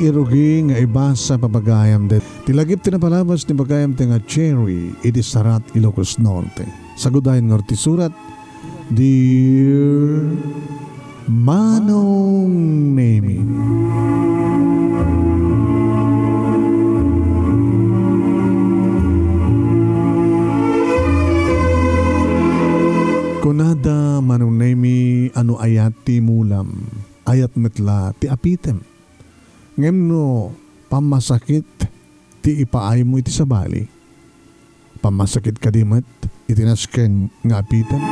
irugi nga iba sa papagayam det. Tilagip tinapalabas ni pagayam ti nga cherry iti Sarat, Ilocos Norte. Sagudayan nga surat, Dear Manong Nemy. Kunada Manong Nemy ano ayat ti Imulam, ayat metla ti Apitem. Ngem no pamasakit ti ipaay mo iti sabali. Pamasakit kadimat iti nasken nga Apitem.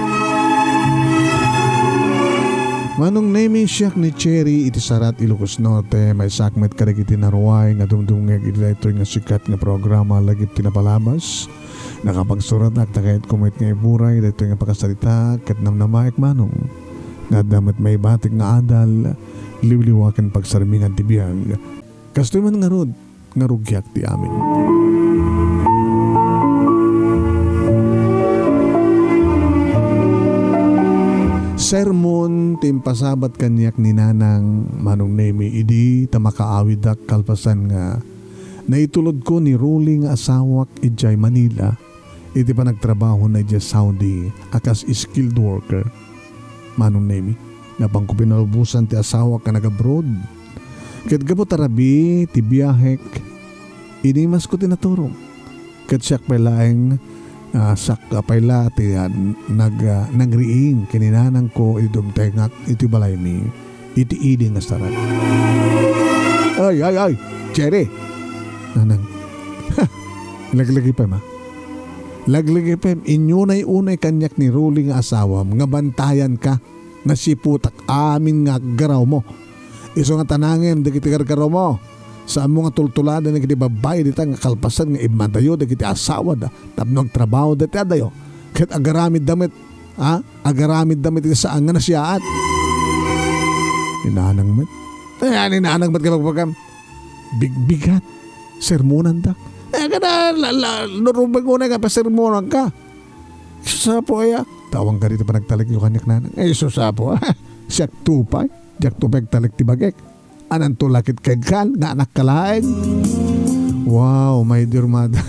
Manong Nemy siyak ni Cherry iti Sarat, Ilocos Norte, may sakmet kadag iti naruay nga dumdumngeg iti daytoy nga sikat nga programa LAGIP tinapalabas. Nakapagsurat takayat kumit nga iburay daytoy nga pagkasalita ket namnamaek Manong. Nga damat may batik nga adal liwliwaken pagsarmingan ti biyag. Kastoy man nga rod nga rugyak ti amin. Sermon timpasabat kanyak ni Nanang Manong Nemy idi tamakaawidak kalpasan nga naitulod ko ni ruling asawak ijay Manila iti pa nagtrabaho na ijay Saudi akas skilled worker. Manong Nemy napang ko pinalubusan ti asawak ka nag-abroad ket gabo tarabi ti biyahek inimas ko tinaturong ket siyak palaeng sakka payla ti nagriing kininanang ko iti dumtengak iti balay mi iti idi nga Sarat. Ay Cherry Nanang laglagi pa ma laglagi pa inyo na unay kanyak ni ruling nga asawam nga bantayan ka nga siputak amin nga garaw mo iso nga tanangin dagiti gargaraw mo sa among nga tultulada na kiti babay dita nga kalpasan nga imadayo dagiti asawa da tapno trabaho dati adayo ket agaramid damit agaramid damit iti saan nga nasiyaat inanang met inanang met kapag bigbigat sermonan da kada nurubag una ka pa sermonan ka susapo aya tawang ka dito pa nagtalik yung kanyak nanang susapo siyak tupay jak tupay talik ti bagek anan tulakit kagkal nga anak kalaeng. Wow, my dear mother.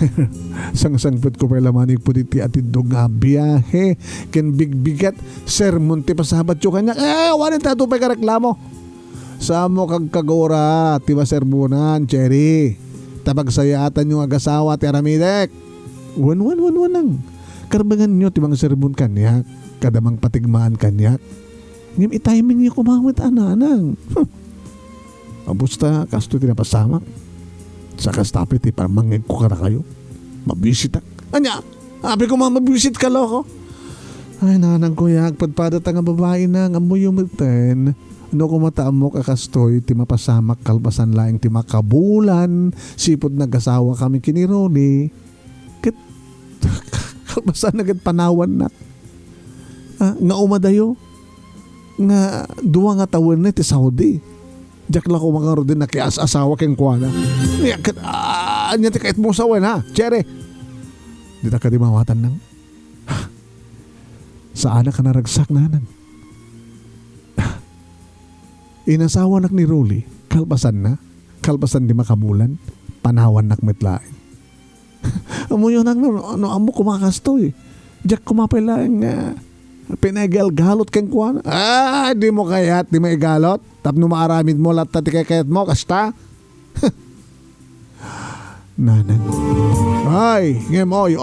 Sang-sangpit ko pa lamanig po diti atidog nga biyahe ken bigbigat sermon ti pasabat yo kanya wanin ta tupay kareklamo sa mo kag kagora ti sermonan Cherry tapagsayatan yung agasawa ti aramidek wan nang karbangan nyo ti mga sermon kanyak kadamang patigmaan kanyak ngim itiming nyo kumawit ananang abusta kasto tinapasamak sa kastapit para mangeg ko kara kayo mabisitak anya abi ko mabisit ka loko ay nanang kuya padpadat nga babae na nga mo yumiten no kumataam mo kakastoy ti mapasamak kalbasan laing ti makabulan sipod nagasawa kami kiniroli ket kalbasan na ket panawan na nga umadayo nga duwa nga tawen na ti Saudi jak la ko mga rodin na kias-asawa keng kuwana. Anya ti kait mo sawen ha, Cherry. Di ta ka di mawatan nang. Saan ka naragsak nanan? Inasawa nak ni Ruli, kalbasan kalbasan di makabulan, panawan nak metlain. Amo yun ang amo kumakastoy. Jak kumapay lang pinagalgalot keng kuwana. Di mo kayat, di mo igalot. Tapno maaramid mo lahat tati kayat mo, kasta? Nanang. Ay, ngem, oy,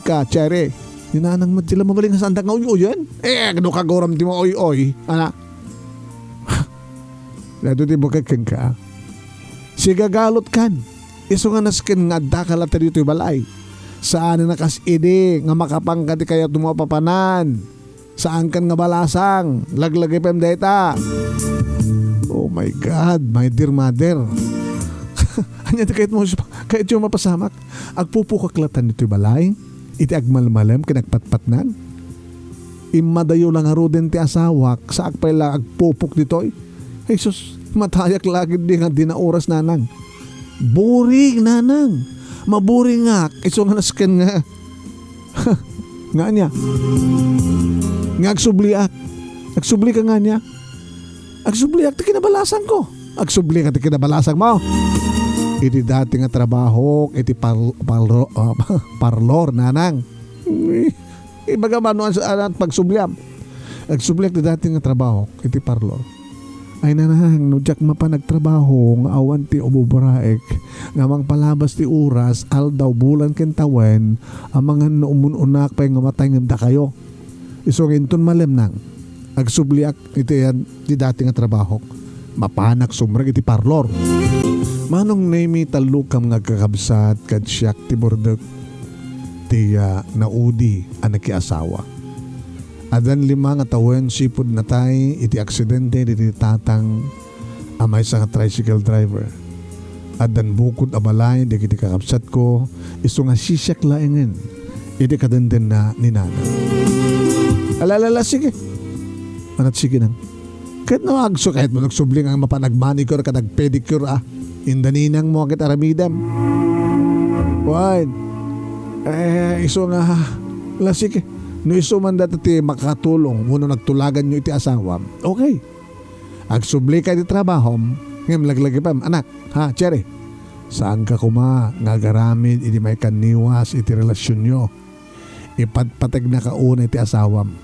ka, Cherry. Yung nanang mo, sila mabaling nga sandak nga uy yan. Kano kagoram di mo oy. Ana? Lato di mo kakeng ka. Sigagalot kan. Iso nga naskin nga dakalat dito yung balay. Saan na nakaside nga makapangkat kaya tumapapanan. Saan kan nga balasang laglagay pa data. Oh my God, my dear mother. Anya kahit yung mapasamak agpupukaklatan nito balay iti agmalmalem kinagpatpatnan imadayo lang haro din ti asawak sa agpay lang agpupuk ditoy Jesus matayak lagi di nga dinaoras nanang boring nanang maburing nga iso nga nasken nga nga niya nga agsubli ka nga niya agsubliak ti kinabalasan ko Agsubli ka ti kinabalasang mo. Iti dati nga trabaho, iti parlor, nanang. Ibaga manuan sa pagsubliam. Agsubliak ti dati nga trabaho, iti parlor. Ay nanang, nudyak mapa nagtrabaho, nga awan ti ububaraek, nga mang palabas ti oras, aldaw bulan kentawen, ang mga naumununak pa yung matay nga kayo. Isungin ton malem nang, agsubliak iti yan, ti dati nga trabaho, mapanak sumrag iti parlor. Manong Nemy talukam nga kakabsat, kadsyak ti bordok, ti naudi anak ki asawa. Adan 5 nga tawen sipod na tay iti aksidente iti tatang amay sa tricycle driver. Adan bukod abalay di kiti kakabsat ko iso nga sisyak laengen iti kadenden na ninana. Alalala sige. Anat sige nang. Kahit na agso kahit mo nagsubling ang mapanagmanicure ka nagpedicure indaninang mo akit aramidam. Wine. Iso nga lasik no iso man dati makatulong uno nagtulagan nyo iti asawa. Okay. Agsubli ka iti trabaho ngem laglagi pa anak ha chere saan ka kuma nga garamid iti may kaniwas iti relasyon nyo ipatpatag na kauna iti asawam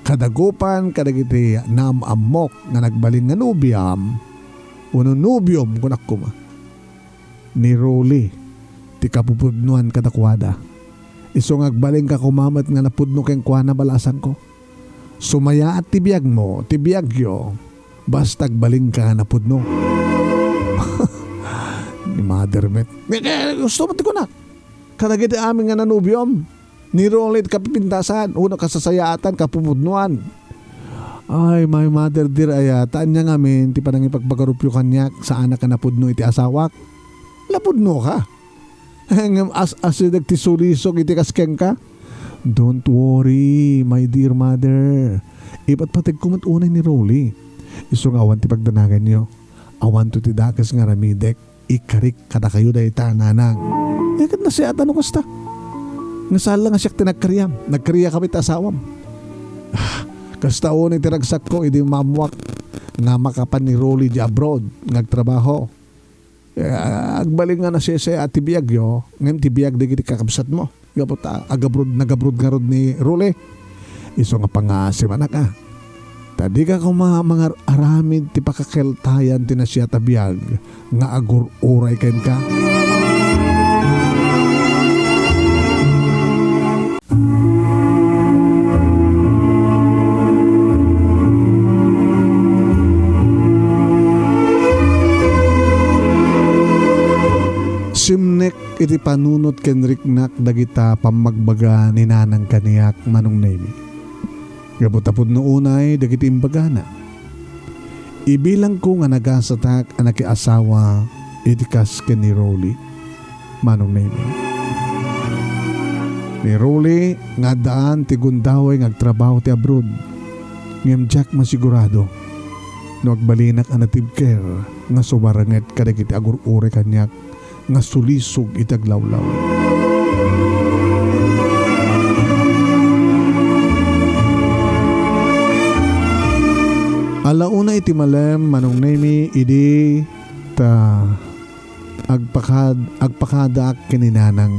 kadagupan kadagiti namamok nga nagbaling nga nubiam uno nubium kunak kuma ni Rolly ti kapupudnuan kadakwada. Iso ngagbaling ka kumamat nga napudno keng kuana balasan ko. Sumaya at tibiyag mo, tibiyagyo, basta agbaling ka nga napudno. Ni mother met. Gusto mo ti ko na. Kadagiti amin nga nanubiom. Ni Rolit kapipintasan, uno kasasayaatan, kapupudnuan. Ay, my mother dear ayataan niya ngamin, ti panang ipagpagarupyo kanyak sa anak ka napudno iti asawak. Lapudno ka. As nagti surisok iti kaskeng ka. Don't worry my dear mother. Ipat patag kumat unay ni Rolly. Iso nga awan ti pagdanagan nyo. Awan to ti dakas nga ramidek. Ikarik kada kayo dahi tananang. Kat na siya tanong kasta. Nasala nga siya tinagkaryam. Nagkarya kami tasawam. Kasta unay ti ragsak ko iti mamuak. Nga makapan ni Rolly di abroad. Nagtrabaho. Agbaling nga na siya at tibiyag yo ngayon tibiyag di kiti kakabsat mo gapot nagabrod nga rod ni Rule iso nga pangasim anak tadi ka mga aramid ti pakakeltayan ti na siya tabiyag nga agur-uray ken ka. Simnek iti panunot ken riknak dagita pamagbaga ni nanang kaniyak Manong Nemy. Gabutapod no unay dagiti imbagana. Ibilang ko nga nagasatak anak asawa iti kas ken ni Rolly Manong Nemy. Ni Rolly nga daan ti gundaway ngagtrabaho ti abroad. Ngem Jack masigurado no agbalinak a native care nga subaranget kadagiti agur-ure kanyak nga sulisog itaglawlaw. Alauna iti malem Manong Nemy idi ta agpakada ak kininanang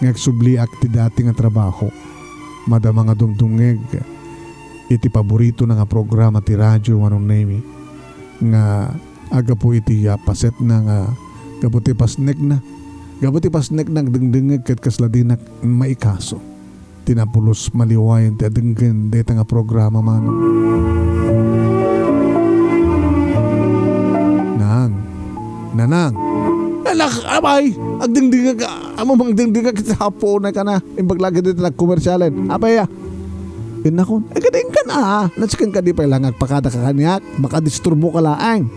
ngagsubli ak ti dati nga trabaho. Madama nga dungdungeg iti paborito na nga programa ti radyo Manong Nemy nga aga po iti paset na nga gabuti pasnek na dengdengeg ket kasladinak maikaso tinapulos maliwayan ti adenggen deta nga programa Manong. Nanang alak abay agdengdengeg among dengdengeg sa hapon na kana imbaglagi dito nagkomersyalen apay inakon kading ka na natsikan ka di pa lang agpakada ka kanyak makadisturbo ka laang.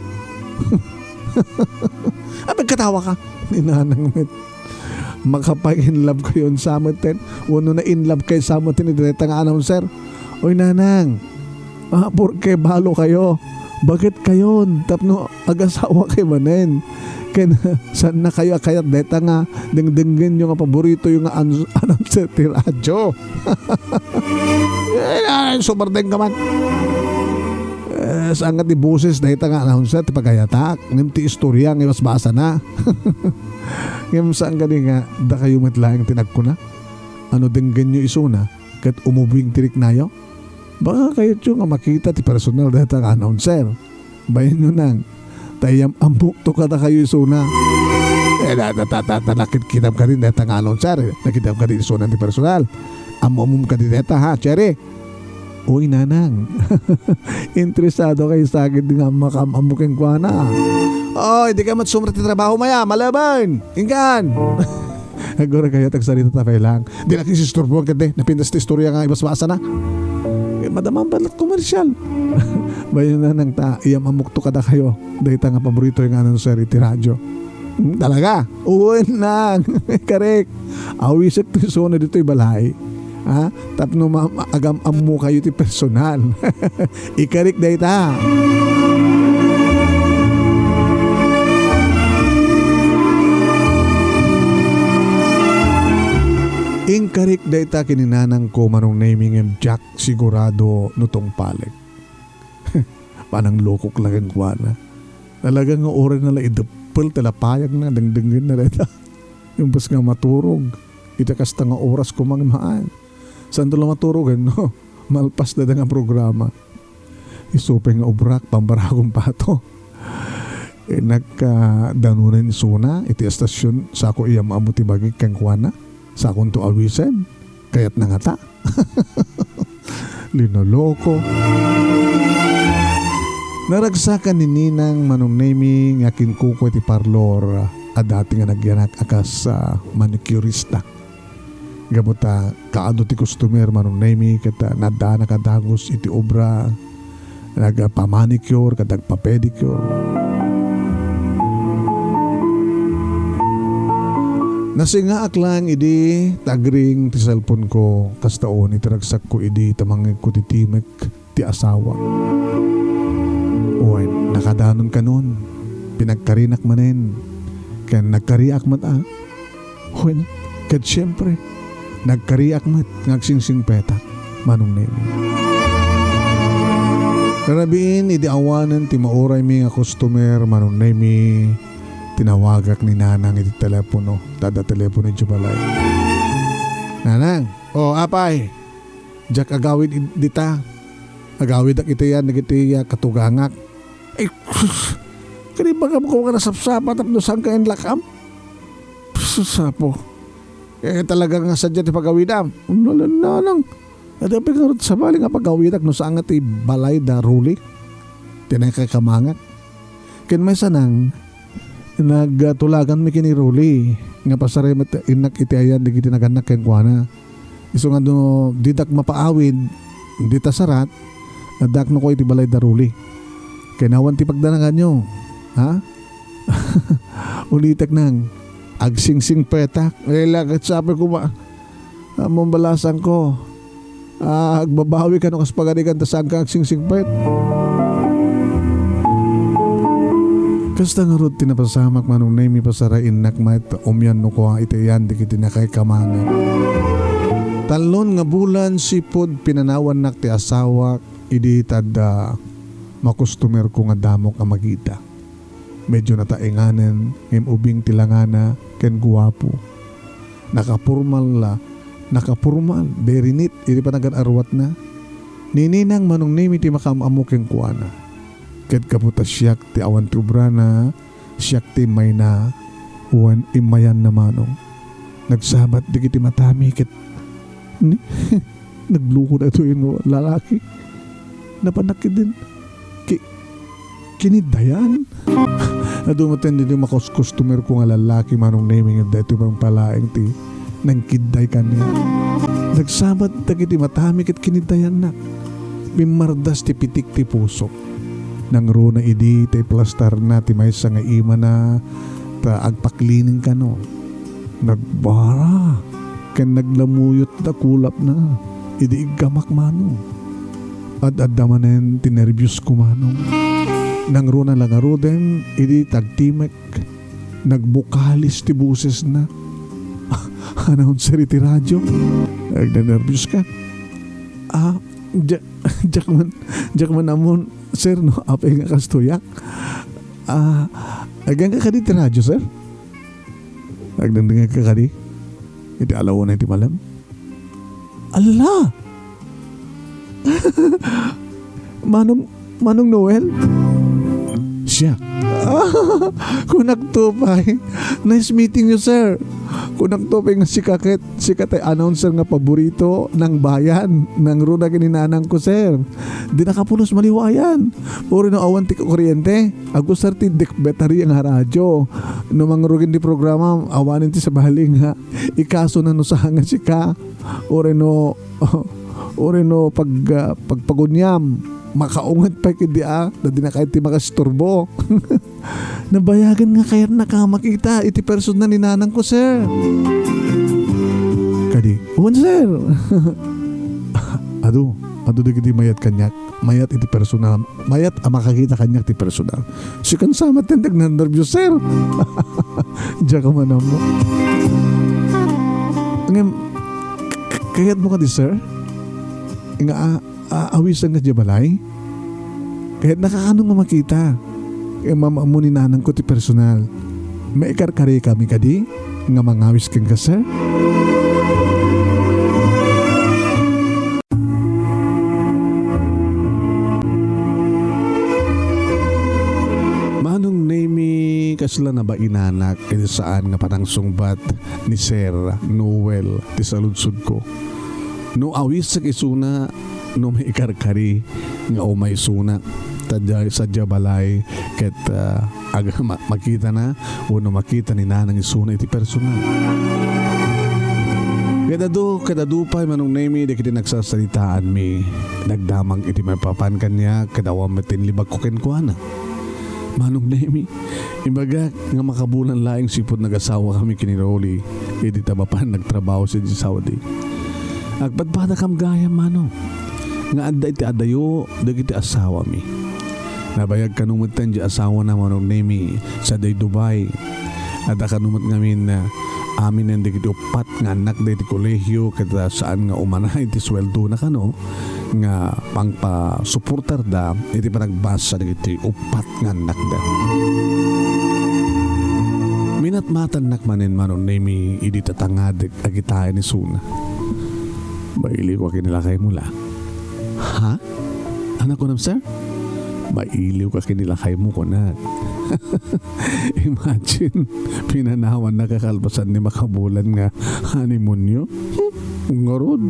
Abay katawa ka ni nanang met makapag-inlove kayo sa amatin uno na inlove kayo sa amatin ni direta nga announcer oy nanang porke balo kayo bakit kayon tapno agasawa kayo manen ken saan na kayo kayat deta nga dengdengen yung nga paborito yung nga announcer ti radyo. Soberdeng ka man Saan nga ti boses dahil nga announcer ti pagayatak. Ngam ti istorya ng iwas basa na. Ngam saan ka nga da kayo matlaang tinagko na. Ano din ganyo isuna kat umubing tirik nayo. Baka kayo tiyo nga makita ti personal dahil nga announcer. Bayan nyo nang tayam ambuk to kada kayo isuna. Nakit kitab ka rin dahil nga announcer. Nakitab ka rin isuna ti personal. Amumum ka din dahil ha, Cherry. Uy, nanang. Interesado kayo sa akin nga makamamuking kwa na. Oy, di ka matsumrati trabaho maya. Malaban. Ingkan. Agora kayo tagsalita tapay lang. Di na kisisturbuan ka de. Napindas ti istorya nga ibasbasa na. Madamang balat komersyal. Bayan na nang iyam amukto kada kayo. Dahil nga paborito yung anong sir iti radyo. Talaga? Uy, nang. Correct. Awisik ti sona dito balay. Ha? Tapno agam ammo kayo ti personal. Ikarik day ta. Inkarik day ta kininanang ko Manong Nemy ngem Jack sigurado nutong paleg. Panang lokok lang ang kuwana. Talagang nga oras na lang idapel talapayag na dangdangin na reta. Yung bas nga maturog. Ita kasta nga oras kumangmaan. Saan doon maturugan, no? Malpas na nga programa. Isupay nga obrak, pambaragong pato. Nagkadanunan isuna, iti estasyon, sa ako iya maamuti bagay kang kuwana. Sa akong to awisen, kayat nangata. Linoloko. Naragsakan ni Ninang Manong Nemy nga kinkuko iti parlor at dati nga nagyanak akas sa manicurista. Gabuta kaado ti customer Manong Nemy kata nadana kadagos iti obra nagpamanicure kadag papedicure. Nasingaak lang idi tagring ti cellphone ko kastaon itiragsak ko idi tamang ko ti timek ti asawa. Oy, nakadanon ka nun. Pinagkarinak manen. Kaya nagkariak mat Oy, kad syempre nagkariak mat ngagsingsing petak Manong Nemy. Karabiin idi awanan ti mauray mi nga customer Manong Nemy. Tinawagak ni Nanang iti telepono. Tada telepono iti balay. Nanang, apay. Jack agawid dita. Agawid ak iti yan nagiti katugangak. Ay, kani ba ko ka nasapsapa tapno saan ka inlakam? Sapo. Talaga nga sadya ti pagawidam. Nanang. At yung pingarot sa bali nga pagawidak no saan nga ti balay da ruli. Tinay kakamangak. Kin may sanang nagtulagan mi kini ruli. Nga pasare inak iti ayan di kiti naganak ken kuana. Iso nga no didak mapaawid dita sarat nadak no ko iti balay da ruli. Kinawan ti pagdanangan nyo. Ha? Ulitek nang agsingsing petak. Lagat sabi ko ba among balasan ko. Agbabawi ka no kas paganikan tasang ka agsingsing pet. Kasta nga rod tinapasamak Manong Nemy pasarain nakmat umyan no ko itayan di kiti na kay kamangan. Talon nga bulan sipod pinanawan nak ti asawa idi tada makustomer ko nga damok ang magita. Medyo natainganan ngem ubing tilangana ken guwapo. Nakapurmal very neat idi pa nagan-arwat na. Nininang Manong Nemy ti makamamu ken kuana. Ket kaputa siyak ti awan tubrana, siyak ti may na uwan imayan na Manong. Nagsabat di kiti matami ket nagluko na ito yung lalaki. Napanakit din. Kinidayan. Nadumaten din yung customer ko nga lalaki Manong Nemy nga dito bang palaeng ti nang kiday kanya. Nagsabat di kiti matami ket kinidayan na. Bimardas ti pitik ti pusok. Nang runa idi tay plastar na ti maysa nga ima na ta agpaklining ka no. Nagbara ken naglamuyot da kulap na idi igamak Manong. Ad-adamanen ti nervyos ko Manong. Nang runa lang aruden idi tagtimek nagbukalis ti buses na. Announcer iti radyo. Nagda-nervyos ka. Jackman amon Sir, no, apay nga kastuyak. Agang ka kadi ti radyo, sir? Agdangdang ka kadi? Iti alaw na iti malam? Ala! Manong Noel? Siya. Kunak tupay. Nice meeting you, sir. Kunak tupay nga sikat ay announcer nga paborito ng bayan ng runa kininanang ko, sir. Di nakapulos maliwayan. Puro no awan ti kuryente. Agus sir ti dek battery ang radyo. No mangrugin di programa awanin ti sa baling ha. Ikaso na no sa hanga sika. Ore no pagpagunyam. Makaungat pa kidia na di na kahit ti makasturbo. Nabayagan nga kaya nakamakita iti personal ni nanang ko, sir. Kadi, sir. Ado di mayat kanyak. Mayat iti personal. Mayat makakita kanyak ti personal. Sikan sama tindag na nervous, sir. Diyan ka man mo. Ngayon, kayat mo ka di, sir? Nga awisan nga balay. Kahit nakakano nga makita. Kaya mamamunin nanang ko ti personal. Maikarkari kami kadi nga mangawis kang ka, sir. Manong Nemy kasla na ba inanak kaya saan nga parang sungbat ni Sir Noel ti saludsud ko. No awis sa kisuna no may ikarkari nga o may suna sadya balay ket makita na o no makita ni nanang isuna iti personal. Kadado pa Manong Nemy di kiti nagsasalitaan mi nagdamang iti mapapan kanya kadawam matinlibag ko kenkuana. Manong Nemy, imbaga nga makabulan laing sipod nag-asawa kami kiniroli iti tabapan nagtrabaho sa Saudi. Agpadpada kam gaya Manong nga adda iti adayo dagiti asawa mi. Nabayag kanumutan di asawa na Manong Nemy sa Dubai. Adda kanumut ngamin na amin ang dagiti upat nga anak dagiti kolehyo kada saan nga umana iti sweldo na kano nga pangpa-suportar da iti panagbasa dagiti upat nga anak da. Minatmatan nakmanin Manong Nemy idi tatangad agitayan ni Suna. Baili ko kinilakay mula. Ha? Anak ko nam, sir? Mailiw ka kinilakay mo ko na. Imagine, pinanawan na kakalpasan ni makabulan nga honeymoon nyo. Ngarod.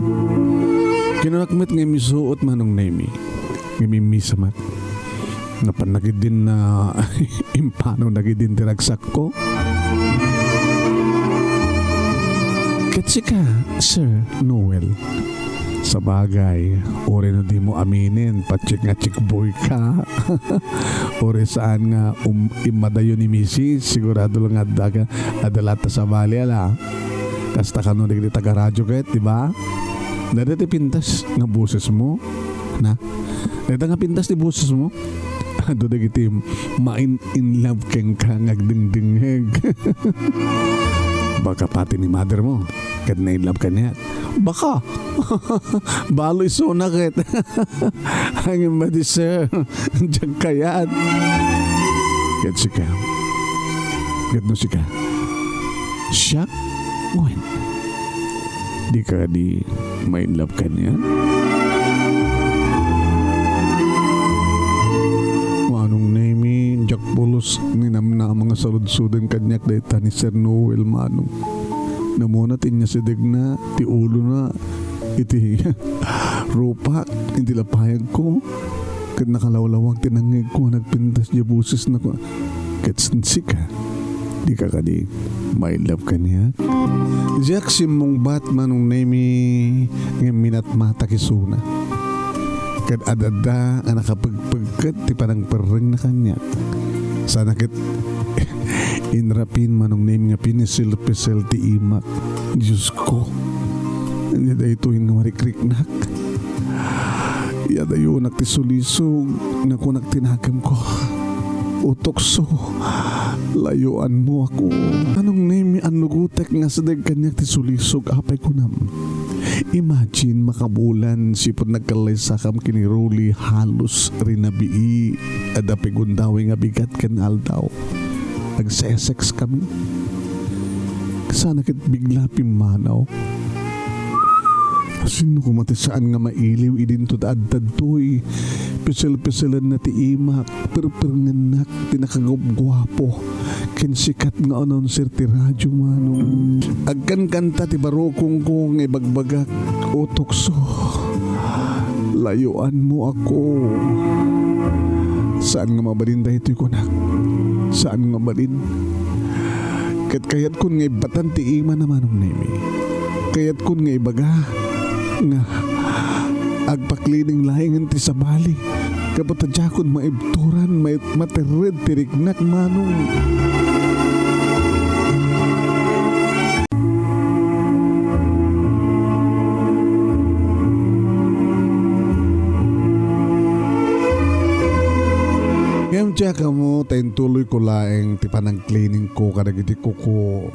Kinunakmet nga misuot Manong Nemy. Ngimimisamat. Napanagid din na impano nagid din tiragsak ko. Katsika, Sir Noel. Sa bagay, ore no di mo aminin, patsik nga chikboy ka. Ore saan nga imadayo ni Mrs. Sigurado lang nga adalata sa bali ala. Kasta ka no di taga-radyo kahit, di ba? Narito pintas nga boses mo. Na? Narito nga pintas di boses mo. Ado di kiti in love keng ka ngagding-dingheg. Baka pati ni mother mo kad na in love ka niya. Baka baloy sunakit. Hangin ba di sir diyan kayat kat sika kat no sika siya when di ka di may in love ka niya. Manong Nemy jak pulos ninamna mga saludsudan kanyak dayta ni Sir Noel Manong. Namunatin niya si Degna, ti ulo na, iti rupa, hindi lapayag ko. Kad nakalawlawag tinangig ko, nagpintas niya busis na ko. Katsinsi ka, di ka kadi, may love ka niya. Diyak simong bat Manong Nemy, ng minat-mata kisuna. Kad adada, ang nakapagpagkat, ti parang perring na kanya. Sana kit inrapin Manong Nemy nga pinisil-pisil ti imak. Diyos ko. Hindi da ito yung marikriknak. Yada yun nagtisulisog na kung nagtinagam ko. Utokso. Layuan mo ako. Manong Nemy anugutek nga sa dagkanyak tisulisog apay ko nam. Imagine makabulan sipod nagkalaysakam kiniruli halos rinabii ada pigundawi nga bigat ken aldaw. Nagsesex kami. Sana kit bigla pimanaw. Sino kumati saan nga mailiw idin to daad-dadtoy. Pisel-piselan na ti imak, perperengenak, tinakagwapo. Ken sikat nga announcer ti radyo Manong. Agkan kanta ti barokong kong ibagbagak o tukso. Layuan mo ako. Saan nga mabalin dahito ko na? Saan nga mabalin? Kat kayat kun nga ibatan ti ima na Manong Nemy. Kayat kun nga ibaga nga agpaklining lahingan ti sabali kapag tadjakon maibturan matered tiriknak Manong. Ngayong tiyaka mo tayo tuloy ko laeng ti panang cleaning ko kadagiti kuko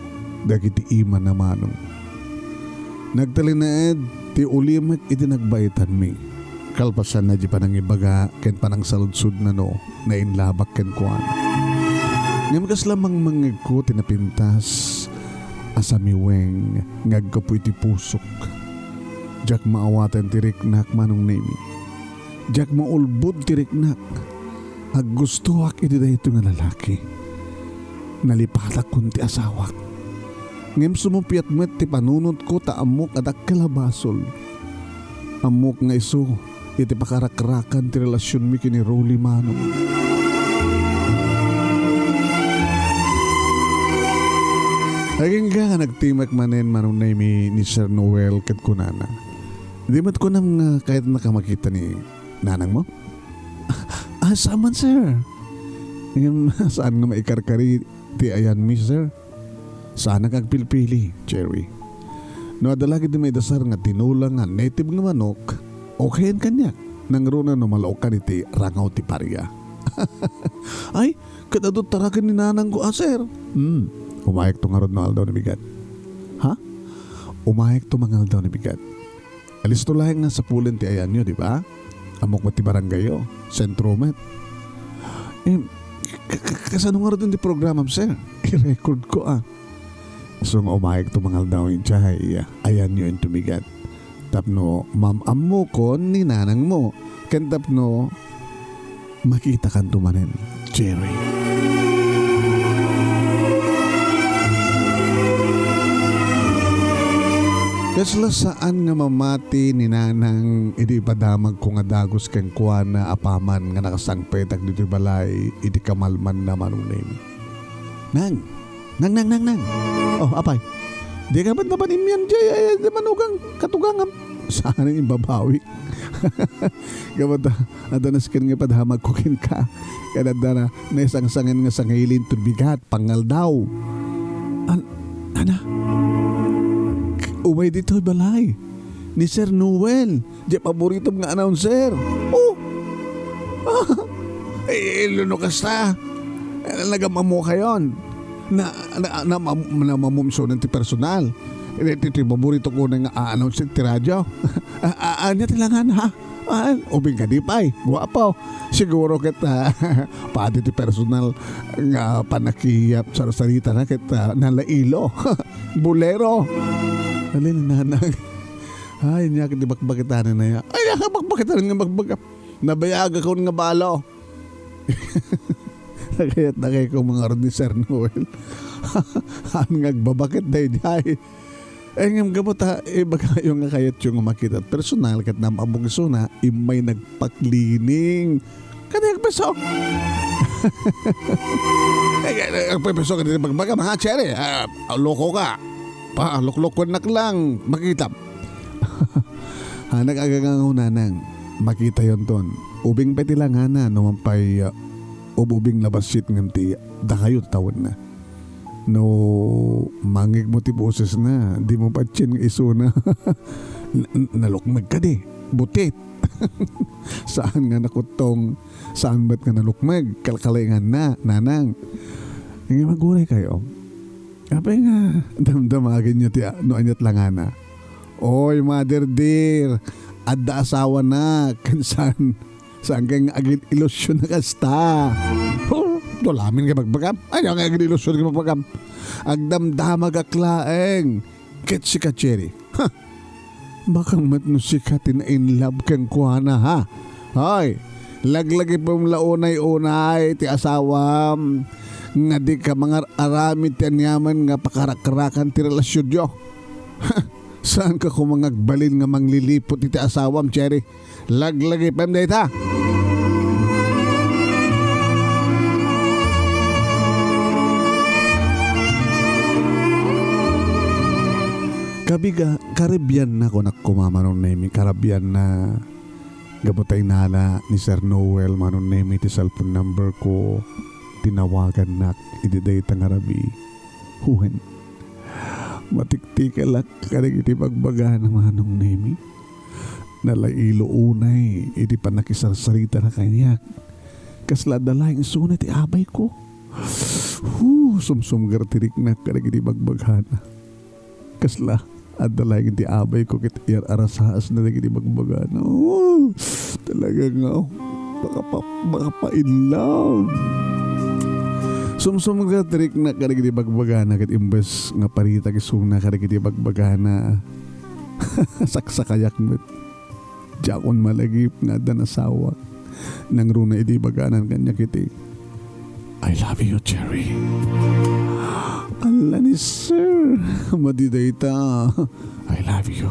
dagiti ima na Manong. Nagtalinaed ti ulimak iti nagbaitan mi. Kalpasan na di panang ibaga ken panang saludsud na no na inlabak ken kuan. Ngam kas lamang mangeg ko tinapintas asamiweng ngagkapoy ti pusok. Jak maawatan ti riknak Manong Nemy. Jak maulbud ti riknak. Aggustuak iti dayto nga lalaki. Nalipatak kun ti asawak. Ngem sumupiat met ti panunod ko ta amok adak kalabasol. Amok nga iso iti pakarakrakan ti relasyon mi kini Rolly Manong. Aging nga nagtimak manen Manong Nemy ni Sir Noel ket kunana. Di mat ko nam nga kahit nakamakita ni nanang mo? Saan sir? Ngem saan nga maikarkari ti ayan mi sir? Sana kag pilpili, Cherry. No adalagi di may dasar nga tinulang nga native nga manok, okayan kanya. Nang runa no malaukan iti rangaw ti pariya. Ay, kadadot tarakan ni nanang ko, sir. Umayek to nga rod na aldaw ni bigat. Ha? Umayek to mga aldaw ni bigat. Alis to lahing nga sa pulen ti ayan nyo, di ba? Amok mati barangay yo, sentro met. Kasano nga rod yung di program, sir? I-record ko So umayag to mga daw yung tiyahay, ayan yun tumigat. Tapno, mam-ammo ko ni nanang mo. Kan tapno, makita kan tumanen, Jerry. Kasla saan nga mamati ni nanang idi padamag ko nga dagos kang kuana apaman nga nakasangpetak dito balay idi kamalman na Manong Nemy. Nang. Oh, apay. Di ka ba't napanim yan, Jay? Di manugang katugangam. Saan yung babawi? Kabat adanas kan nga padhamag kukin ka. Kadada na naisang-sangan nga sangilin tubigat, pangal daw. Ana? Umay dito balay. Ni Sir Noel. Di paborito nga announcer. Oh! Lunukas na. Nagamamu kayon. Na mamumso ng ti personal. Ito paborito ko na nga announce ti radyo. Anya tilangan ha? Ubing ka di pa'y. Guwapo. Siguro kita pati ti personal nga panakiyap sa salita na kita nalailo. Bulero. Alin nanang. Ay, niya kiti bakbakitanan na yan. Ay, bakbakitanan nga bakbakap. Nabayaga ko nga balo. Kaya't nakay ko mga ron ni Sir Noel. Ang nagbabakit dahi. Ngam gamot baga yung nga kayat yung makita personal kat namamong iso na imay nagpaklining. Kaya nagpeso. Nagpeso ka din magbaga mga Cherry. Loko ka. Loklokon lang makita. Nag-agagangaw na nang makita yon ton. Ubing petilangan na naman pa'y ububing labasit ng ti dakayo tawon na. No, mangig mo ti boses na. Di mo pa tsin iso na. Nalukmag ka di. Butit. Saan nga nakutong? Saan ba't nga nalukmag? Kalkalingan na, nanang. Hindi maguray kayo. Kapag nga damdamagin nyo ti no anyat lang na. Oy, mother dear, adda asawa na, kansan, saan kang agin ilusyon na kasta. Dolamin ka magbagam. Ay, ang agin ilusyon ka magbagam. Agdamdamag aklaeng. Ket si Kacheri. Ha, bakang matno si Katin in love kang kuhana ha. Hoy, laglagi pong launay-unay ti asawam. Nga di ka mga aramid ti anyaman nga pakarak-karakan ti relasyon yo. Saan ka kumangagbalin nga manglilipot iti asawam, Cherry? Laglagi pem data. Kabiga, Caribbean na ko nakumamanong Nemy. Caribbean na gabutay nala ni Sir Noel manon Nemy ti cellphone number ko. Tinawagan nak ididayta nga rabi. Huwen. Matiktikalak karig iti bagbaga ng manong Nemy. Nalailo unay iti panakisarsarita na kanyak. Kasla dalaing suna ti abay ko. Sumsumgar tirik na karig iti bagbagana. Kasla at dalaing iti abay ko kit iyar arasahas na iti bagbagana. Talaga nga baka pa in love. Sumsumgar tirik na karig iti bagbagana kit imbes nga parita kisuna karig iti bagbagana. Saksakayak met. Jakon malagip nga danasawa. Nang runa iti baganan kanya kiti. I love you, Cherry. Ala ni sir. Madidayta. I love you.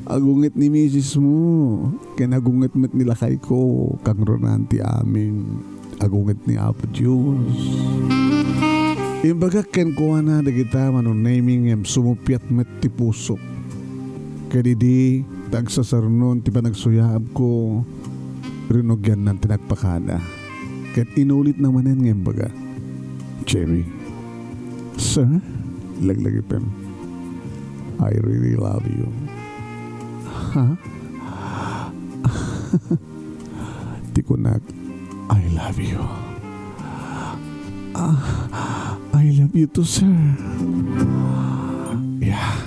Agungit ni misis mo. Kinagungit met nila kay ko. Kang ronanti amin. Agungit ni Apo Diyos. Imbaga ken kuha na dagita manon naming sumupyat met ti puso. Kadidi tagsasarnon ti panagsuyaab ko. Rinogyan ng tinagpakada. Ket inulit naman yan ngayon baga. Cherry. Sir, laglagipin. I really love you. Ha? Tikunak, I love you. I love you too, sir. Yeah.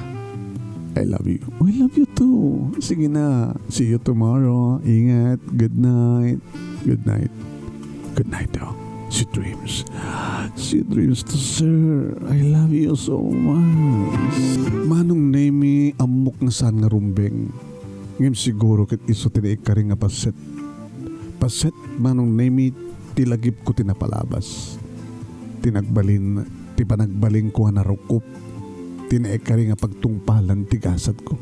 I love you. I love you too. Sige na. See you tomorrow. Ingat. Good night. Good night. Good night daw. Sweet dreams. Sweet dreams to sir. I love you so much. Manong Nemy amok nga saan nga rumbeng. Ngayon siguro kit iso tinaik ka rin nga paset. Paset manong Nemy tilagip ko tinapalabas. Tinagbalin. Tipanagbalin ko na rukup. Tinaik ka rin nga pagtungpalan tigasat ko.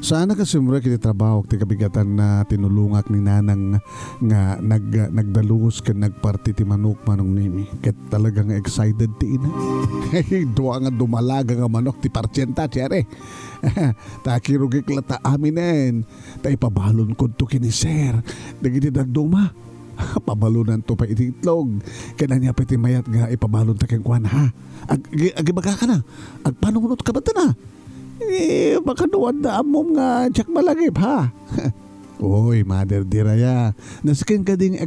Sana kasi mura kiti trabaho ti kabigatan na tinulungak ni nanang nga nagdalus ken nagparti ti manok manong Nemy. Ket talagang excited ti ina. Duwa nga dumalaga nga manok ti partyenta tiare. Ta kirugik lata aminen. Ta ipabalon ko to kini sir. Dagiti daduma. Pabalunan to pa iti itlog. Kaya niya pati mayat nga ipabalon ta ken kuan ha. Agibaga ka na. Agpanungot ka ba ta na? Baka nuwan na amom nga tsak malagip ha. Oy, mother diraya. Nasken ka ding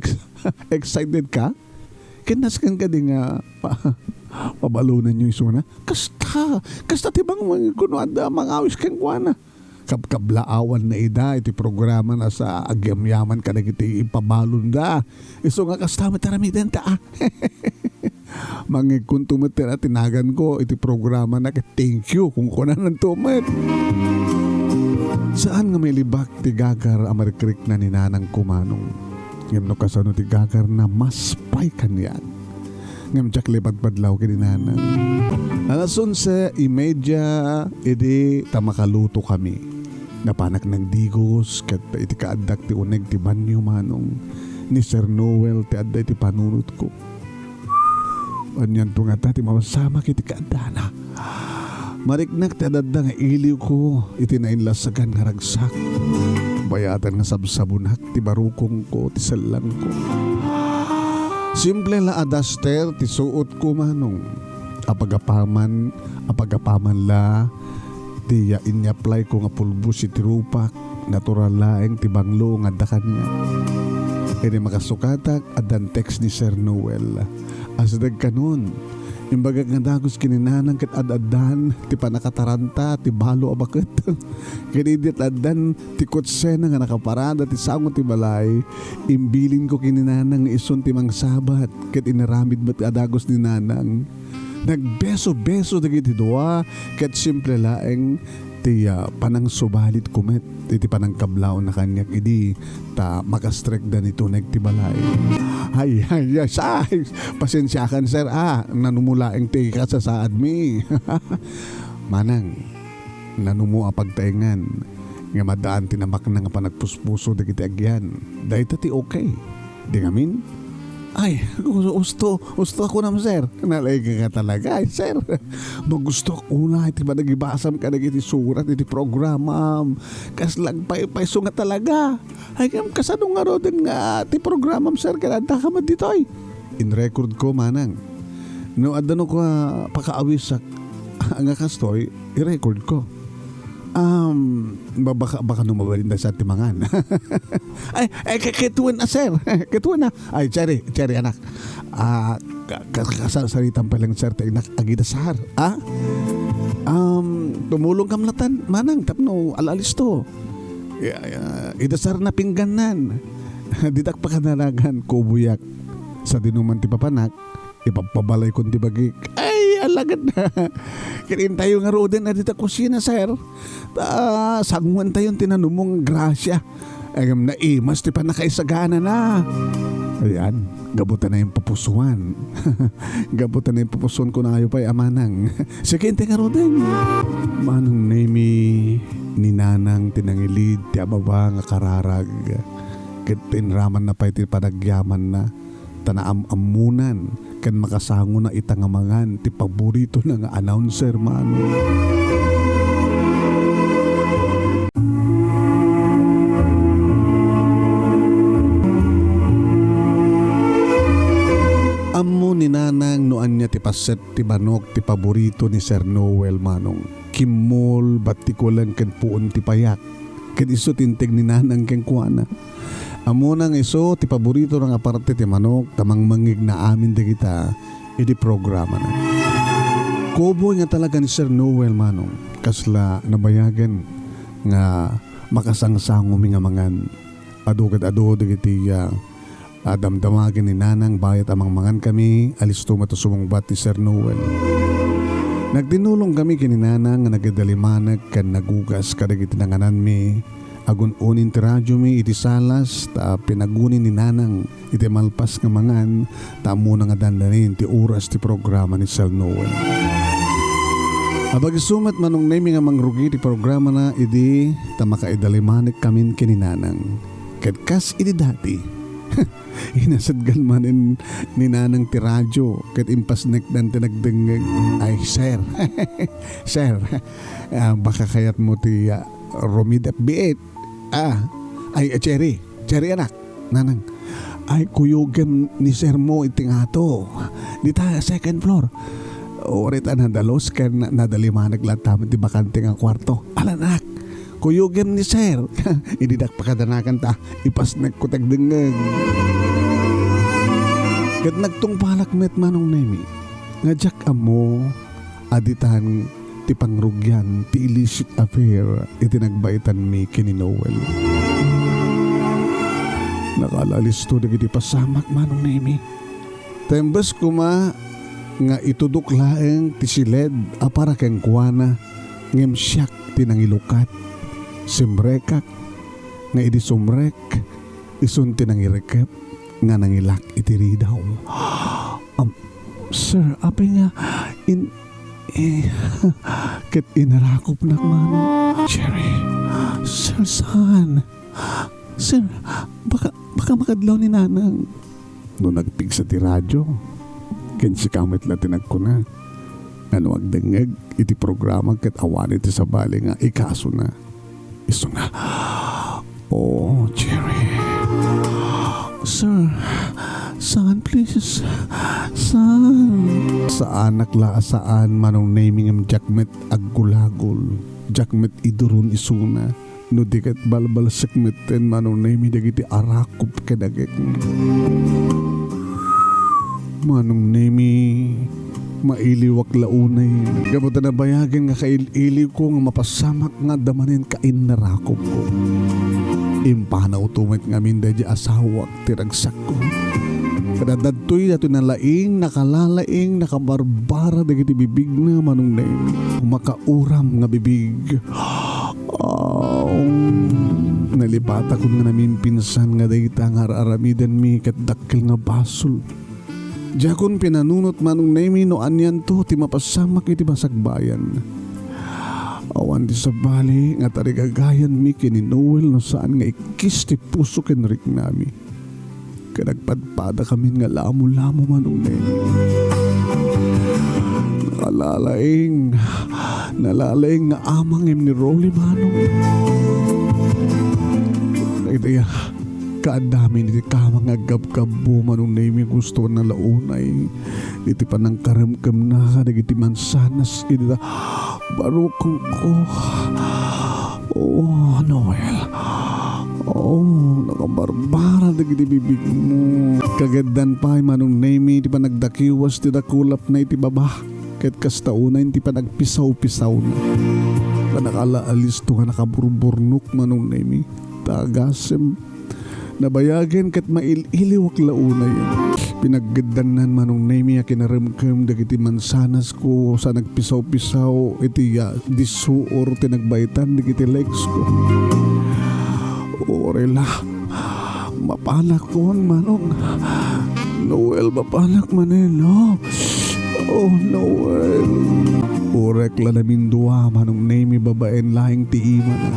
excited ka? Kinasken ka ding pabalunan nyo isuna? Kasta tibang kunuan da mga awis ken kuana. Kabkablaawan na ida iti programa na sa Agyamankami ka na iti ipabalon da. Iso nga kasta mataramidan ta mangigkuntumet na tinagan ko iti programa na thank you kung kunan ng tumet. Saan nga may libak ti gagar amarikrik na ni nanang kumanong. Ngam no kasano ti gagar na mas pay kanyan. Ngam tsak lipat-padlaw kini nanang. Alas 11:30 iti tamakaluto kami. Napanak ng digos kat iti kaadak ti uneg ti banyo manong ni Sir Noel ti adda iti panunot ko. Anyan to nga ti mawasama kiti kaadana. Mariknak ti adada nga iliw ko iti nainlasagan nga ragsak. Bayatan nga sabsabunak ti barukong ko ti salang ko. Simple la adaster ti suot ko manong. Apagapaman la ti inyaply ko nga pulbus iti rupak. Natural laeng ti banglo nga dakan niya. Ini makasukatak adan text ni Sir Noel. Asdag kanon, Imbaga nga dagos kininanang kat adadan ti panakataranta ti balo abaket. Kinidit adan ti kotsena nga nakaparada ti sango ti balay. Imbilin ko kininanang ison ti mangsabat kat inaramid bat adagos ni nanang. Nagbeso-beso dagiti dua kat simple laeng ti panang subalit kumet iti panang kablaw na kanyak idi ta makastrek da nito ti balay. Ay, pasensyakan sir nanumulaeng ti kasasaad mi. Manang nanumu pagtaingan nga madaan tinamak na nga panagpuspuso dagiti agyan dahil ti okay di ngamin. Ay, gusto ako naman, sir. Nalay ka talaga, sir. Gusto ako na, iti ba nagibasam ka nagiti surat, iti programa. Kaslang paiso nga talaga. Ay, kasano nga ro din nga, iti programa, sir, kananta ka man ditoy. In record ko, manang. No, adano ko pakaawisak ang kastoy, i-record ko. Baka numabalin na sa timangan. ay, ketuan na, sir. Ketuan na. Ay, Cherry anak. Kasasalitan pa lang, sir, tayo agidasar. Tumulong kamlatan, manang, tapno, alalis to. Idasar na pingganan. Didak pa kanalagan, kubuyak. Sa dinuman ti papanak, ipapabalay kong ti bagik. Ay, alagad na. Kirin tayo nga roden na dita kusina, sir. Sagmuan tayong tinanumong grasya. Agam na imas, di pa nakaisagana na. Ayan, gabutan na yung papusuan. Gabutan na yung papusuan ko na kayo pa'y amanang. Sige, hindi nga roden. Manong Nemy, ni nanang tinangilid, ti ababa nga kararag. Kit tinraman na pa'y ti panagyaman na. Tanaam-amunan kan makasango na itangamangan ti paborito na nga announcer man. Ammo ni nanang no anya ti paset ti banok ti paborito ni Sir Noel manong. Kimol batikulan ken puon ti payak. Ken iso tintig ni nanang ken kuana. Amo nang iso ti paborito ng aparte ti manok tamang mangig na amin di kita iti programa na. Kuboy nga talaga ni Sir Noel manong kasla nabayagan nga makasangsangom nga mangan adu di kiti damdamagin ni nanang bayat amang mangan kami alisto matusumungbat ti Sir Noel. Nagtinulong kami kini nanang nga nagdalimanag kan nagugas kadagiti nanganan mi. Agun-unin ti radyo mi iti salas ta pinagunin ni nanang iti malpas nga mangan ta muna nga dandanin ti oras ti programa ni Sir Noel. Abag sumat manong Nemy nga mangrugi ti programa na idi ta makaidalimanek kamin kini nanang. Ket kas idi dati. Inasadgan manin ni nanang ti radyo ket impasnek dan ti nagdengeg. Ay sir. Sir. Baka kayat mo ti Romid FB8. Ay Cherry anak, nanang. Ay kuyugem ni Sir mo itingato. Dita second floor. Orita nadalos kan nadalimanag lataman ti bakante nga kwarto. Alanak, kuyugem ni Sir. Ididak pakadanakan ta ipasnek ko tagdengeg. Ket nagtungpalak met manong Nemy. Ngajak amo aditan ti pangrugyan, ti illicit affair, iti nagbaitan mi kini Noel. Nakalalis to dagiti pasamak manong Nemy. Tembes kuma nga itudok laeng ti siled apara keng kuana ngem siyak ti nangilukat. Simrekak nga idi sumrek isun ti nangirekep nga nangilak iti ridaw. Sir, apay nga ket inarakop na man. Cherry, Sir saan? Sir, baka makadlaw ni nanang. No nagpig sa ti radyo, ken si kamit latinag ko na. Ano agdengeg iti programa ket awan iti sabali nga ikaso na. Iso na. Oh, Cherry. Sir, saan please? Saan? Sa anak la saan manong Nemy ngem jakmet aggulagol. Jakmet idurun isuna. No diket balbal sekmeten manong Nemy dagiti arakop kadagek. Manong Nemy, mailiwak launay. Gabuta na bayagin nga kaililiw ko nga mapasamak nga damanin kain na rakop ko. Impanaw tumit nga minda di asawak tiragsak ko. Kadadadtoy dato na laing, nakalalaing, nakabarbara dagiti bibig na Manong Nemy. Makauram nga bibig. Nalipata ko nga namin pinsan nga dayta nga aramidan mi kat dakkel nga basol. Diakon pinanunot Manong Nemy no anyan to ti mapasamak iti masagbayan. Awan di sa bali nga tarigagayan mi kini Noel no saan nga ikis ti puso kenrik nami. Kanagpadpada kami nga lamo-lamo Manong Nemy. Nalalaing nga amang ni Rolly Manong. Ito kadami niti kamang agab-gabo Manong Nemy gusto na launay iti panang karamkam na nagiti mansanas iti barukong ko. Oh Noel, nakabarbara nagiti bibig mo. Kagadan pa Manong Nemy iti panagdakiwas ti dakulap na iti baba ket kastauna iti panagpisaw-pisaw na panakaalaalis to nga nakaburburnok Manong Nemy tagasem nabayagin kat maililiwak launa yan. Pinaggandanan Manong Nemy kinaramkam dagiti mansanas ko sa nagpisaw-pisaw iti disuor tinagbaitan dagiti legs ko. Orela mapalak kon Manong Noel mapalak manelo. Oh Noel urek la namin duwa Manong Nemy babaen lahing tiima na.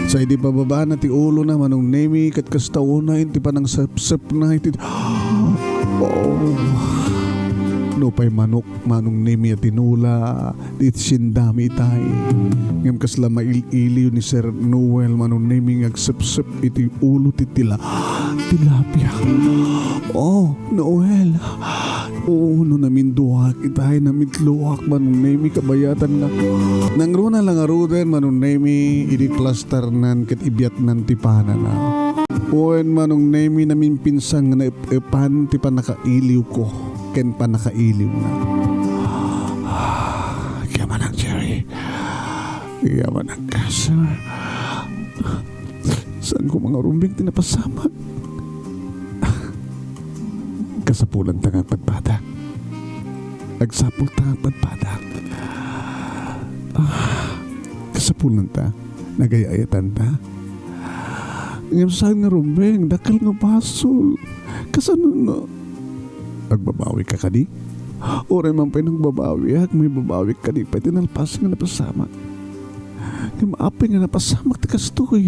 Sa hindi pababa na ti ulo na Manong Nemy kat kastauna iti panang sep-sep na iti no pay manok Manong Nemy at tinula dit sindami itay ngam kasla maililiw ni Sir Noel Manong Nemy agsep-sep iti ulo ti tilapia. Oh Noel, no namin duwak itay namin tluwak Manong Nemy kabayatan na nangruna lang aruden Manong Nemy idi cluster nan ket ibiat nan tipana na. Oen Manong Nemy namin pinsang na epan ti panakailiw ko ken panakailiw na. Yaman ang Jerry, yaman ang kasa. Saan ko mga rumbing tinapasamak? Kasapulan tangang padpada. Nagsapul tangang padpada. Kasapulan ta. Nagayayatan ta. Ngayon saan nga rumbing, dakal nga basol. Kasano na? Nagbabawi ka kadi? Oray man pa nagbabawi at may babawi kadi pa tinalpas nga napasamak. Maapi nga napasamak ti kastoy.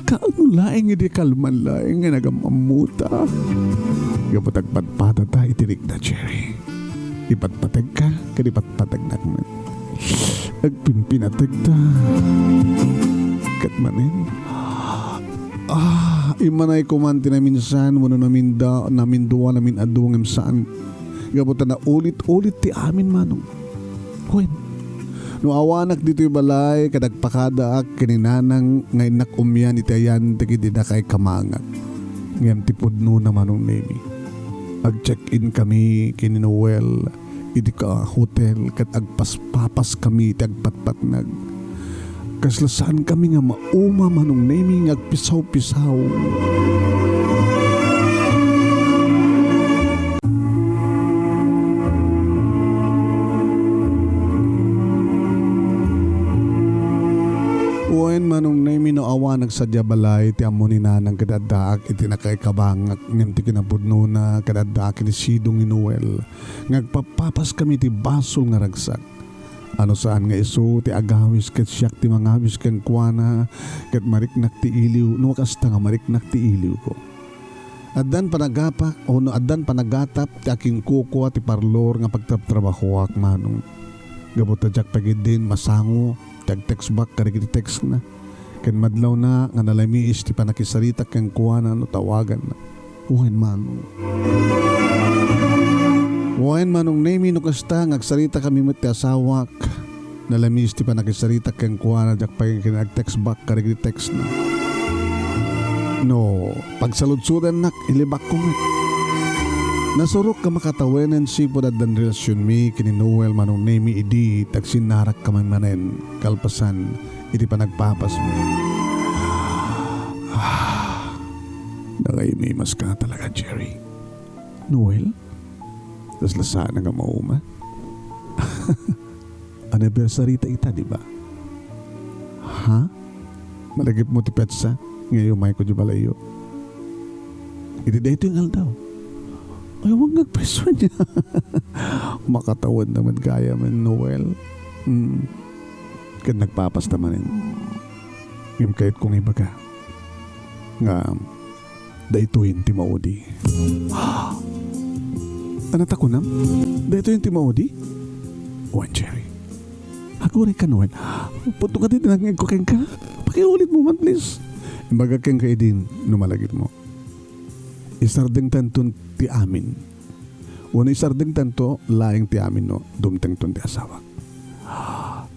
Kaano laing hindi kalman laing nga nagamamuta. Kapatagpadpada ta itirik na Jerry. Ipatpatag ka, kadipatpatag na naman. Nagpimpinatag ta. Katmanin. Imanay kumanti na minsan, muna namin duwa namin adungam saan. Gabutan na ulit-ulit ti amin Manong. Huwin. No awanak dito yung balay, kadagpakadaak, kininanang ngayon nakumyan itayan, tagidi na kay kamangag. Ngayon tipod no na Manong Nemy. Ag-check-in kami kini Noel, iti ka hotel, kat agpas-papas kami, tagpat-patnag. Kaslasaan kami nga mauma Manong Nemy, agpisaw-pisaw. Uwain Manong Nemy no awa nagsadya balay ti amo ni nanang kadadaak iti nakaikabangak ngem ti kinapudno na kadadaak ni sidong ni Noel ngagpapapas kami ti basol nga ragsak. Ano saan nga iso ti agawis ket siyak ti mangawis ken kuana ket mariknak ti iliw no kasta nga mariknak ti iliw ko. Addan panagapak o no addan panagatap ti aking kuko ti parlor nga pagtrabahoak Manong. Gabot ta jak pagidin masango tag-text back karigiti text na. Ken madlaw na nga nalamiis ti panakisarita ken kuana no tawagan na. Uhen Manong. Uhen Manong Nemy no kasta ngagsarita kami met ti asawak. Nalamiis ti panakisarita ken kuana jak nag-text back karigiti text na. No, pagsaludsudan nak ilibak ko met. Nasurok ka makatawenan si po dan relasyon mi kini Noel Manong Nemy idi tagsinarak ka man manen kalpasan iti panagpapas mi. Nakayimimas ka talaga, Jerry. Noel? Tas lasana nga mauma? Anniversary ta ita, di ba? Ha? Malagip mo ti petsa? Ngayon may ko di balayo. Iti dayto yung aldaw. Ay, huwag nagpreso niya. Makatawad naman kaya man, Noel. Kaya nagpapas naman yun. Yung kahit kung iba ka. Nga, daytoyin ti maudi. Anak ako nam? Daytoyin ti maudi? Owen, Jerry. Ako rin ka, Noel. Punto ka din, tinangin ko keng ka. Pakiulit mo man, please. Imbaga keng ka din, numalagit mo. Isardeng tanton ti amin. Una isardeng tanto, laing ti amin no, dumteng ton ti asawa.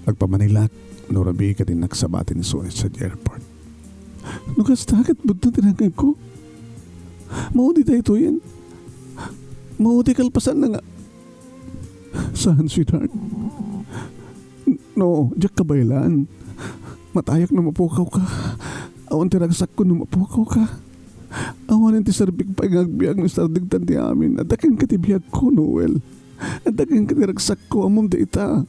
Nagpamanilak, no rabi ka din nagsabati ni Sonit sa airport. Nugastakat budto tinangay ko. Maudi tayo ito yan. Maudi kalpasan na nga. Saan, sweetheart? No, diyak kabaylan. Matayak na mapukaw ka. Awan tiragsak ko na mapukaw ka. Awan ti sarbik pa ngagbiag ng sardig tanti amin. Adakin ka ti biyag ko, Noel. Adakin ka tiragsak ko amom da ita.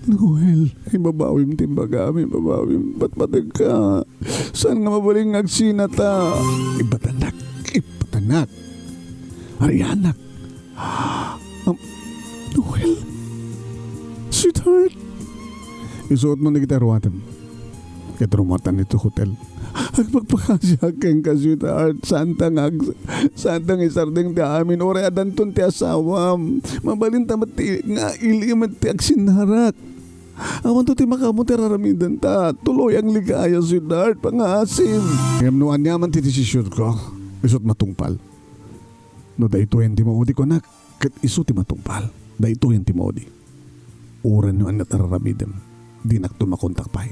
Noel, ay babawim timbagami, babawim. Ba't patag ka? Saan nga mabaling agsinata? Ibatanak, ibatanak. Arianak. Noel, sweetheart. Isuot mo na kita ruwatan. Katrumatan nito hotel. Agpagpakasya keng ka, sweetheart. Santang isardeng ti amin. Ore adanton ti asawam. Mabalin tamat ti nga ilimat ti agsinarak. Awan to ti makamot ti raramidan ta. Tuloy ang ligaya, sweetheart. Pangasim. Ngam no anyaman ti desisyon ko. Isot matungpal. No dayto yan ti maudi ko nak. Kat iso ti matungpal. Dayto yan ti maudi. Oran no anat raramidan. Di nakto makontak pa.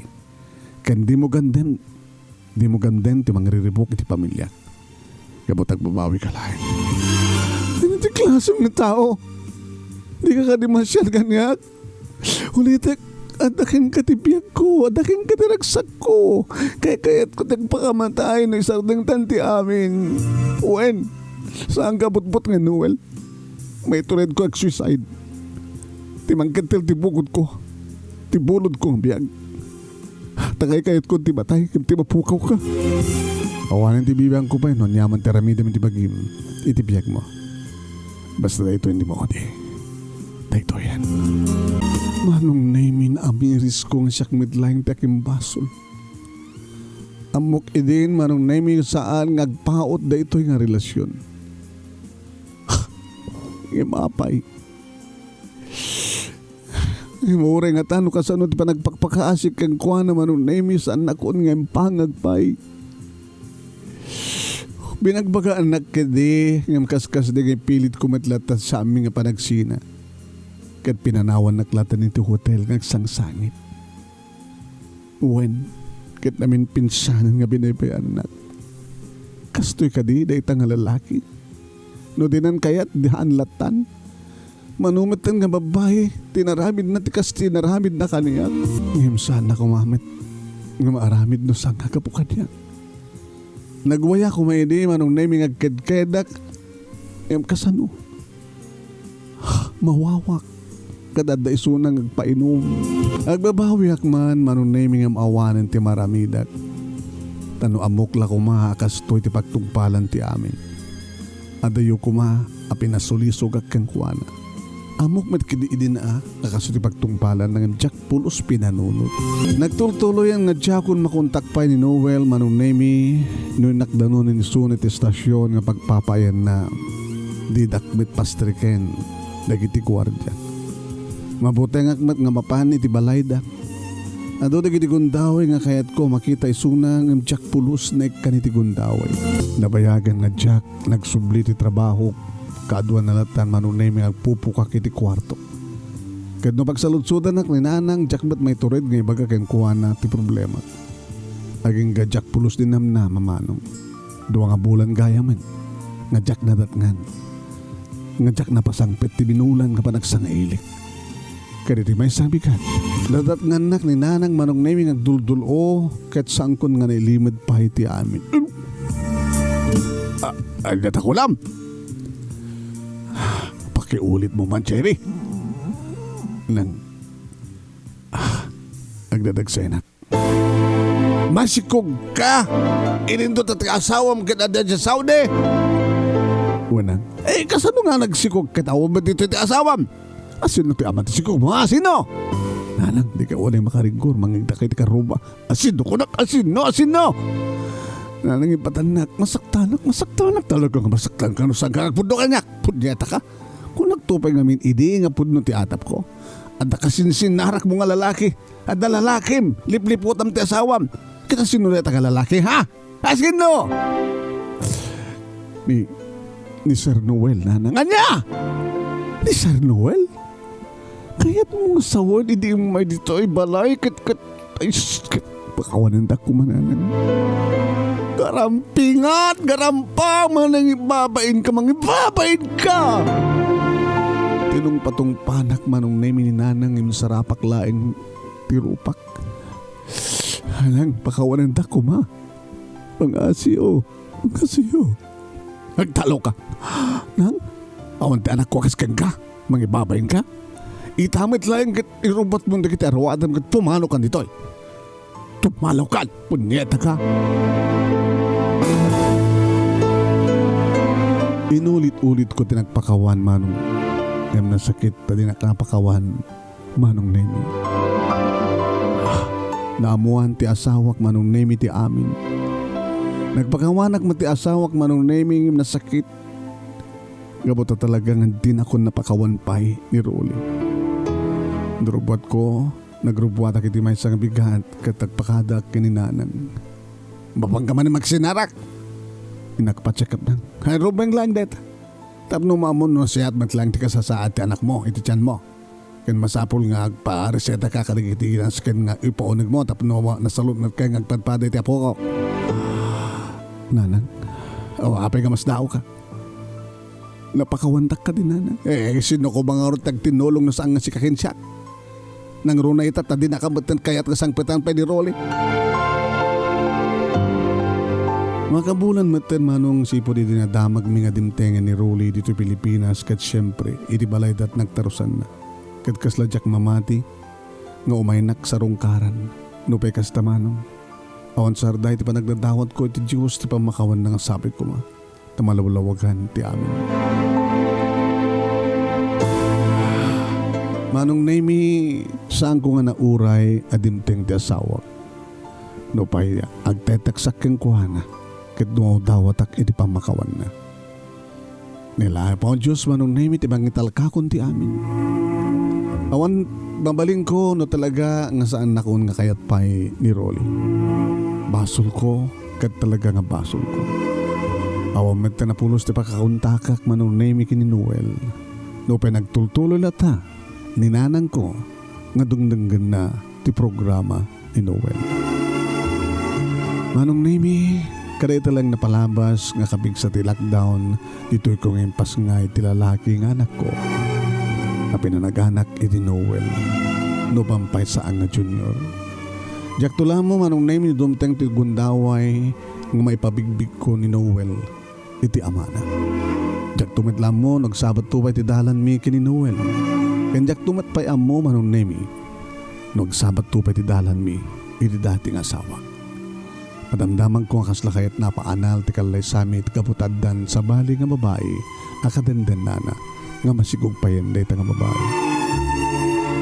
Kan di mo ganden ti mangriribok iti pamilya. Kabutag babawi ka lahat. Ano ti klaseng na tao? Di ka kadimasyal ganyak. Ulitek, adakin ka ti biyag ko, adakin ka ti ragsak ko. Kayat ko tagpakamatay no isardeng tanti amin. Wen, saan ka butbut nga, Noel? May tured ko ag-suicide. Ti mangkatil ti bukod ko. Ti bulod ko ang biyag. Takay kayat ko ti batay, ti mapukaw ka. Awanan ti bibang ko pa yun, nyaman teramida ti bagim, itibiyag mo. Basta na ito hindi mo odi. Dayto yan. Manong Nemy na amiris kong siyak midlaing takim basol. Amok idin manong Nemy saan ngagpaot dayto nga relasyon. Imapay. Imure nga tano kasano ti panagpakpakaasik kang kuha naman nung Nemy saan nakon nga pangagpay. Binagbagaan nakadi ngam kaskas di nga pilit kumatlata sa aming nga panagsina. Kat pinanawan naklata nito hotel ngagsangsangit. Uwen, kat namin pinsanan nga binabayan nak. Kastoy kadi da itang lalaki. No dinan kayat dihaan latan. Manumatan nga babae, tinaramid na tikas tinaramid na kaniya. Ngayon sana kumamit, nga maaramid no sang kakapukan niya. Nagwaya ko may di, manong Nemy nga kedkedak, ngayon kasano. Mawawak, kadada isunang agpainom. Agbabawiak man, manong Nemy nga maawanan ti maramidak. Tano amok la kumahakas to'y ti pagtungpalan ti amin. Adayo kuma, apinasulisog akang kuwana. Amok met kidi na nakaso ti pagtungpalan ng Jack pulos pinanunod. Nagtultuloy ang nga Jackon makontakpay ni Noel manong Nemy no nakdanon ni Sunit estasyon nga pagpapayan na di dakmet pastriken dagiti gwardya. Mabuti nga akmat nga mapan iti balayda. Ado dagiti gundaway nga kayat ko makita isuna ng Jack pulos na ikaniti gundaway. Nabayagan nga Jack nagsubli ti trabaho kaadwa na latan manong Nemy agpupukak iti kwarto. Kadno pagsaludsudan nak ni nanang Jack bat may tured nga ibaga ken kuha na ti problema. Aging ga Jack pulos din namna mamanong. Duwa nga bulan gaya man nga Jack nadatngan. Ngajak na pasangpit ti binulan ka pa nagsangailik. Kaya di may sabi ka. Dadat nganak ni nanang Manong Nemy ngagduldul o ket sangkon nga nailimad pa iti amin. Ay natakulam. Pakiulit mo man, Cherry. Nang agdadagsenak. Masikog ka! Inindot at asawam ka na dyan sa Saudi! Unang, kasano nga nagsikog ka tawam ba dito iti asawam? Asino ti amat sikog mo? Asino? Nanang, di ka unay makaringgur, mangigda kay ti karuba. Asino ko nak, asino! Nanang ipatanak, masaktanak, talagang masaktan ka no saan ka nagpundo kanyak. Punyeta ka. Kung nagtupay ngamin, idi nga pudno ti atap ko. At nakasinsin narak mo nga lalaki. At na lalakim, lipliputam ti asawam. Kita sinuleta ka lalaki, ha? Asino? Ni Sir Noel, nanang. Anya! Ni Sir Noel? Kaya't mo nga sa word, hindi mo may dito ay balay, kat, pakawanan da kumananang. Garampingat, garampa, manang ibabain ka! Tinong patong panak Manong Nemy ni nanang imsarapak laing tirupak. Halang, pakawanan da kuma. Pangasiyo. Nagtalo ka. Nang, awan ti anak ko kaskan ka, mangibabain ka. Itamit lang kat irubat mo na kita arawadam kat pumano ka dito. Tumalaw ka, punyeta ka. Inulit-ulit ko tinagpakawan Manong. Ngam na sakit pa din nakapakawan Manong Nemy. Naamuan ti asawak Manong Nemy ti amin. Nagpakawanak mo ti asawak Manong Nemy ngam na sakit. Gabota talagang hindi na ako napakawan pa'y ni Rolly. Narubuat ko, nagrubuat ako iti may isang bigat katagpakadak kininanang. Mapang ka man ni magsinarak. Inakpacheck up na. Hay, rubeng lang deta. Tapno mamon no siyat matlang ti kasasaad ti anak mo, iti tiyan mo. Ken masapul nga agpa-reseta ka kaligiti ken nga ipaunig mo tapno nasalot na kay ngagpadpada iti apo ko. Nanang, apay ka mas dao ka. Napakawantak ka din, nanang. Sino ko mga rutag tinulong na saan nga si kakinsyak? Nang runa itat na din nakabatan kayat kasangpitan pa ni Rolly. Mga kabulan maten Manong sipo di dinadamag mga dimtengan ni Rolly dito Pilipinas kat syempre iti balay dat nagtarusan na. Kat kasladyak mamati nga umaynak sa rungkaran no pay kasta Manong. Awan sarday ti pa nagdadawat ko iti Diyos ti pa makawan na nga sabi ko ma. Tamalawlawagan ti amin. Manong Nemy, saan ko nga nauray adimteng ti asawa? No pay agtetaksak keng kuhana ket no dawatak iti pamakawan na. Nila pa Diyos Manong Nemy ti mangitalkakon ti amin. Awan babaling ko no talaga nga saan nakon nga kayat pay ni Rolly. Basol ko ket talaga nga basol ko. Awan met na pulos ti pakakuntakak Manong Nemy kini Noel. No pay nagtultulo lata ninanang ko nga dungdunggan na ti programa ni Noel. Manong Nemy, kada ito lang napalabas nga kabig sa ti lockdown dito'y kong impas nga iti lalaki nga anak ko na pinanaganak iti Noel no pampay saan nga junior. Diyak tula mo Manong Nemy dumteng ti gundaway nga maipabigbig ko ni Noel iti amana. Diyak tumitlam mo nagsabat tupay ti dalan mi kini Noel. Kanjak tumat pa'y amo Manong Nemy. Nagsabat tupay ti dalan mi iti dating asawa. Madamdaman ko ang kaslakayat na paanal ti kalay samit kaputaddan sa bali nga babae akadenden nana nga masigog payen dayta nga babae.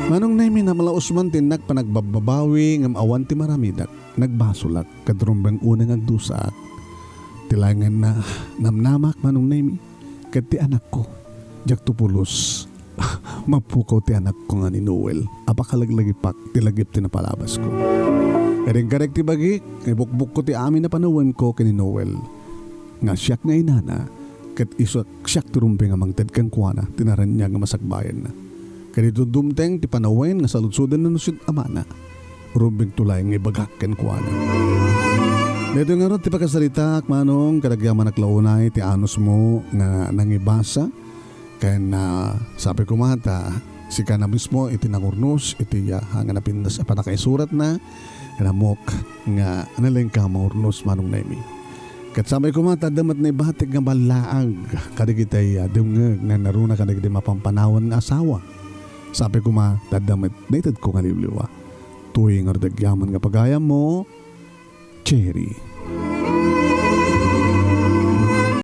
Manong Nemy na malausman tinak pa nagbababawi nga maawan ti maramidak nagbasulak kadrumbang unang agdusaak. Tilangan na namnamak Manong Nemy ket ti anak ko jak tupulos. Mapukaw ti anak ko nga ni Noel. Apakalaglagipak ti lagip ti napalabas ko. Kareng-karek ti bagik, kay bukbuk ko ti amin na panawan ko kini Noel. Nga siyak nga inana, kat isak siyak turumpi nga mangted kang kuwana, tinaran niya nga masakbayan na. Kanito dumteng ti panawan nga saludsudan na nusid amana, rumbing tulay nga ibagak kang kuwana. Dito nga ron ti pagkasalita, Manong, kadagyaman naklaunay ti anos mo nga nangibasa, Kaya na sabi ko mata, si ka na mismo iti nangurnos, iti hanga na pindas pa nakaisurat na namok nga analing ka maurnos Manong Nemy. Kat sabi ko mata, damat na ibahatig nga balaag kadigitay dungag na naruna kadigitay mapampanawan nga asawa. Sabi ko dadamat naitad ko nga liwliwa. Tuwing ardagyaman nga pagayam mo, Cherry.